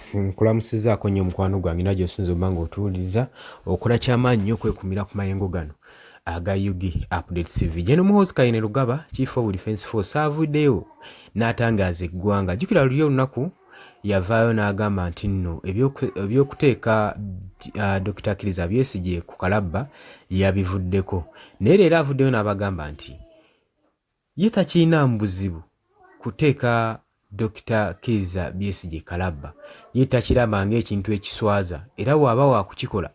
Yes, nkulamusizaako nnyo mukwano gwange era gy'osinza obba ng'otuwuliriza okola ky'amaanyi nnyo okwekumira ku mayengo gano aga Yugi Updates TV. Jeno muhozi Kayine Lugaba, Chief of Defence Force avuddeyo n'atangaaza eggwanga. Jjukira luli olunaku yavaayo n'agamba nti nno ebyokuteeka Dr. Kizza Besigye ku kalabba yabivuddeko. Naye leero avuddeyo n'abagamba nti ye takiinaamu buzibu kuteeka Dr. Kizza Besigye kalabba, ye takiraba ng'ekintu ekiswaza era bw'aba waakukikola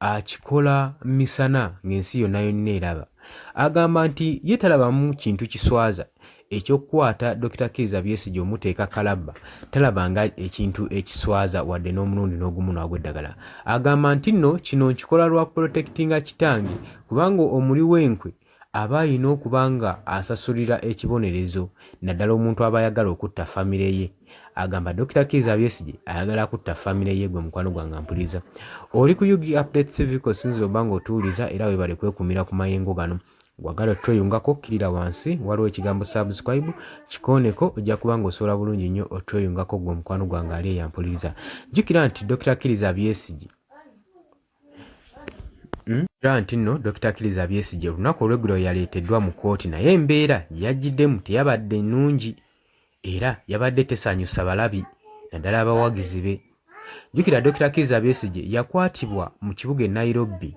akikola misana ng'ensi yonna yonna eraba. Agamba nti ye talabamu kintu kiswaza ekyokukwata Dr. Kizza Besigye omuteeka kalabba, talaba nga ekintu ekiswaza wadde n'omulundi n'ogumu n'ogw'eddagala. Agamba nti nno kino nkikola lwa protectinga kitange kubanga omuli w'enkwe aba alina okuba nga asasulira ekibonerezo naddala omuntu aba ayagala okutta famire ye. Agamba Dr. Kizza Besigye ayagala kutta famire ye. Gwe mukwano gwange ampuliriza, oli ku Yugi Updates TV kosinzira obba ng'otuwuliriza era webale kwekumira ku mayengo gano. Gwagala tweyungako kirira wansi waliwo ekigambo subscribe kikooneko, ojja kuba ng'osobola bulungi nnyo otweyungako gwe mukwano gwange ali eyampuliriza. Jjukira nti Dr. Kizza Besigye nti nno Dr. Kizza Besigye olunaku olw'eggulo yaleeteddwa mu kkooti, naye embeera gye yaggiddemu teyabadde nnungi era yabadde tesanyusa balabi naddala abawagizi be. Jjukira Dr. Kizza Besigye yakwatibwa mu kibuga e Nairobi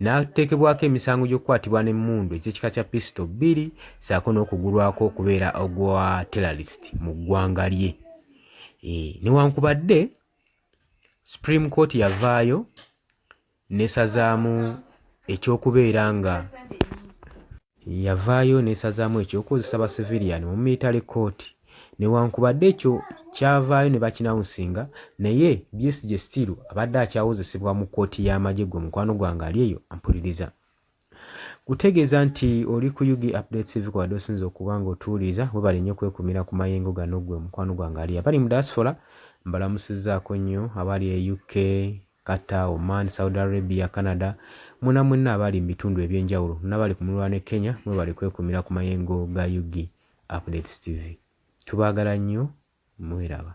n'ateekebwako emisango gy'okukwatibwa n'emmundu ez'ekika kya pisito 2 ssaako n'okugulwako okubeera ogwa terrorist mu ggwanga lye. Newankubadde Supreme Court yavaayo n'esazaamu ekyokukozesa ba civilian mu military court. Newankubadde ekyo kyavaayo ne bakinawusinga, naye Besigye still abadde akyawozesebwa mu kkooti y'amagye. Gwe mukwano gwange ali eyo ampuliriza. Kutegeeza nti oli ku Yugi Updates TV kwadde osinza okuba ng'otuwuliriza, webale nnyo kwekumira ku mayengo gano. Gwe mukwano gwange ali abali mu diaspora mbalamusizzaako nnyo, abali e UK, Qatar, Oman, Saudi Arabia, Canada, mwenna abali mu bitundu eby'enjawulo n'abali ku muliraano e Kenya, mwebale kwekumira ku mayengo ga Yugi Updates TV. Tubaagala nnyo, mweraba.